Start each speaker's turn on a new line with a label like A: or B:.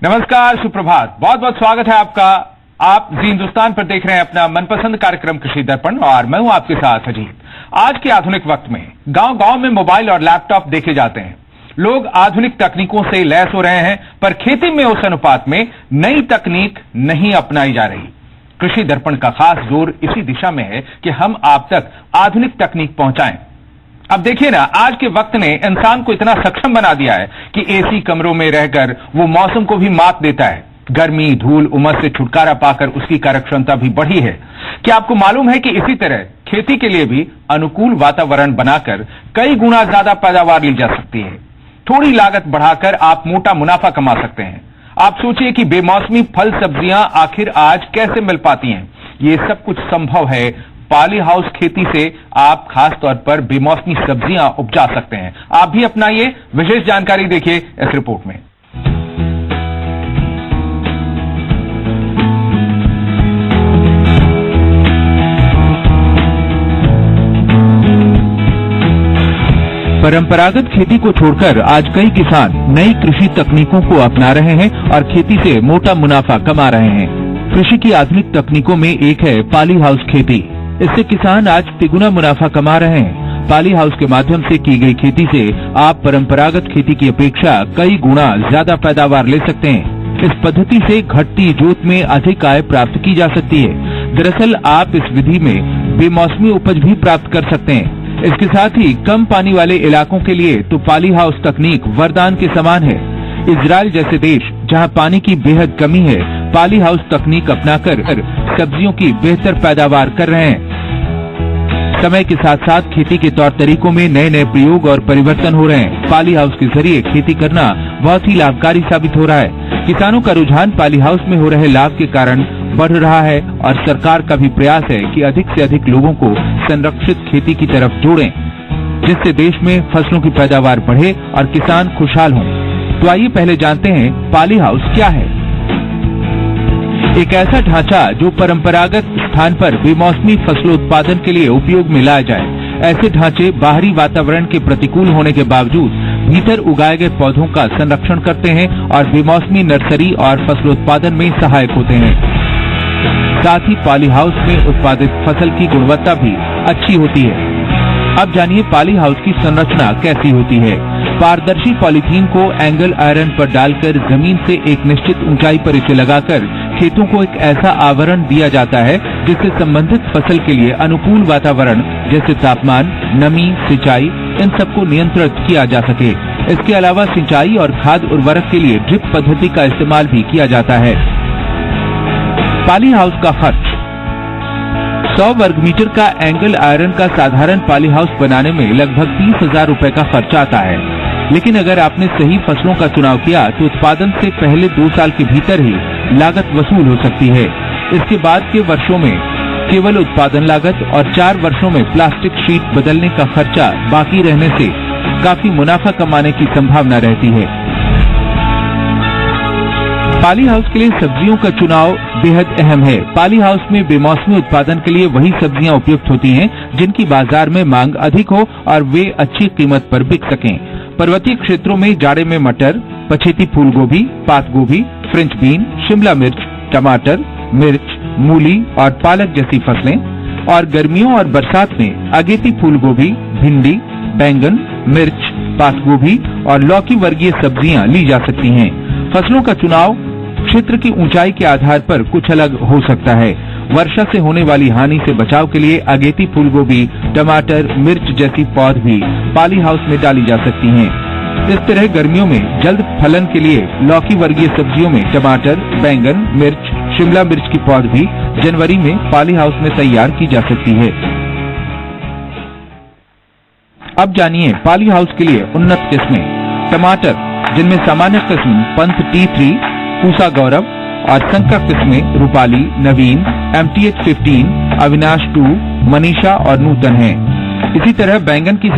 A: नमस्कार, सुप्रभात। बहुत बहुत स्वागत है आपका। आप जी हिंदुस्तान पर देख रहे हैं अपना मनपसंद कार्यक्रम कृषि दर्पण और मैं हूं आपके साथ अजीत। आज के आधुनिक वक्त में गांव गांव में मोबाइल और लैपटॉप देखे जाते हैं। लोग आधुनिक तकनीकों से लैस हो रहे हैं, पर खेती में उस अनुपात में नई तकनीक नहीं अपनाई जा रही। कृषि दर्पण का खास जोर इसी दिशा में है कि हम आप तक आधुनिक तकनीक पहुंचाएं। अब देखिए ना, आज के वक्त ने इंसान को इतना सक्षम बना दिया है कि एसी कमरों में रहकर वो मौसम को भी मात देता है। गर्मी, धूल, उमस से छुटकारा पाकर उसकी कार्यक्षमता भी बढ़ी है। क्या आपको मालूम है कि इसी तरह खेती के लिए भी अनुकूल वातावरण बनाकर कई गुना ज्यादा पैदावार ली जा सकती है। थोड़ी लागत बढ़ाकर आप मोटा मुनाफा कमा सकते हैं। आप सोचिए कि बेमौसमी फल सब्जियां आखिर आज कैसे मिल पाती हैं। ये सब कुछ संभव है। पॉली हाउस खेती से आप खास तौर पर बेमौसमी सब्जियां उपजा सकते हैं। आप भी अपनाइए। विशेष जानकारी देखिए इस रिपोर्ट में। परंपरागत खेती को छोड़कर आज कई किसान नई कृषि तकनीकों को अपना रहे हैं और खेती से मोटा मुनाफा कमा रहे हैं। कृषि की आधुनिक तकनीकों में एक है पॉली हाउस खेती। इससे किसान आज तिगुना मुनाफा कमा रहे हैं। पॉली हाउस के माध्यम से की गई खेती से आप परंपरागत खेती की अपेक्षा कई गुना ज्यादा पैदावार ले सकते हैं। इस पद्धति से घटती जोत में अधिक आय प्राप्त की जा सकती है। दरअसल आप इस विधि में बेमौसमी उपज भी प्राप्त कर सकते हैं। इसके साथ ही कम पानी वाले इलाकों के लिए तो पॉली हाउस तकनीक वरदान के समान है। इजराइल जैसे देश, जहां पानी की बेहद कमी है, पॉली हाउस तकनीक अपनाकर सब्जियों की बेहतर पैदावार कर रहे हैं। समय के साथ साथ खेती के तौर तरीकों में नए नए प्रयोग और परिवर्तन हो रहे हैं। पॉली हाउस के जरिए खेती करना बहुत ही लाभकारी साबित हो रहा है। किसानों का रुझान पॉली हाउस में हो रहे लाभ के कारण बढ़ रहा है और सरकार का भी प्रयास है कि अधिक से अधिक लोगों को संरक्षित खेती की तरफ जोड़ें, जिससे देश में फसलों की पैदावार बढ़े और किसान खुशहाल हों। तो आइए पहले जानते हैं पॉली हाउस क्या है। एक ऐसा ढांचा जो परंपरागत स्थान पर बेमौसमी फसलोत्पादन के लिए उपयोग में लाया जाए। ऐसे ढांचे बाहरी वातावरण के प्रतिकूल होने के बावजूद भीतर उगाए गए पौधों का संरक्षण करते हैं और बेमौसमी नर्सरी और फसलोत्पादन में सहायक होते हैं। साथ ही पॉली हाउस में उत्पादित फसल की गुणवत्ता भी अच्छी होती है। अब जानिए पॉली हाउस की संरचना कैसी होती है। पारदर्शी पॉलीथीन को एंगल आयरन पर डालकर जमीन से एक निश्चित ऊंचाई पर इसे लगाकर खेतों को एक ऐसा आवरण दिया जाता है जिससे संबंधित फसल के लिए अनुकूल वातावरण जैसे तापमान, नमी, सिंचाई, इन सबको नियंत्रित किया जा सके। इसके अलावा सिंचाई और खाद उर्वरक के लिए ड्रिप पद्धति का इस्तेमाल भी किया जाता है। पॉली हाउस का खर्च 100 वर्ग मीटर का एंगल आयरन का साधारण पॉली हाउस बनाने में लगभग 30,000 रुपए का खर्च आता है। लेकिन अगर आपने सही फसलों का चुनाव किया तो उत्पादन से पहले 2 साल के भीतर ही लागत वसूल हो सकती है। इसके बाद के वर्षों में केवल उत्पादन लागत और 4 वर्षों में प्लास्टिक शीट बदलने का खर्चा बाकी रहने से काफी मुनाफा कमाने की संभावना रहती है। पॉली हाउस के लिए सब्जियों का चुनाव बेहद अहम है। पॉली हाउस में बेमौसमी उत्पादन के लिए वही सब्जियां उपयुक्त होती हैं जिनकी बाजार में मांग अधिक हो और वे अच्छी कीमत पर बिक सकें। पर्वतीय क्षेत्रों में जाड़े में मटर, पछेती फूल गोभी, पात गोभी, फ्रेंच बीन, शिमला मिर्च, टमाटर, मिर्च, मूली और पालक जैसी फसलें, और गर्मियों और बरसात में अगेती फूल गोभी, भिंडी, बैंगन, मिर्च, पात गोभी और लौकी वर्गीय सब्जियां ली जा सकती हैं। फसलों का चुनाव क्षेत्र की ऊंचाई के आधार पर कुछ अलग हो सकता है। वर्षा से होने वाली हानि से बचाव के लिए अगेती फूल गोभी, टमाटर, मिर्च जैसी पौध भी पॉली हाउस में डाली जा सकती हैं। इस तरह गर्मियों में जल्द फलन के लिए लौकी वर्गीय सब्जियों में टमाटर, बैंगन, मिर्च, शिमला मिर्च की पौध भी जनवरी में पॉली हाउस में तैयार की जा सकती है। अब जानिए पॉली हाउस के लिए उन्नत किस्में। टमाटर, जिनमें सामान्य किस्म पंथ T3, पूसा गौरव और संकर किस्में रूपाली, नवीन, MTH 15, अविनाश 2, मनीषा और नूतन हैं। इसी तरह बैंगन की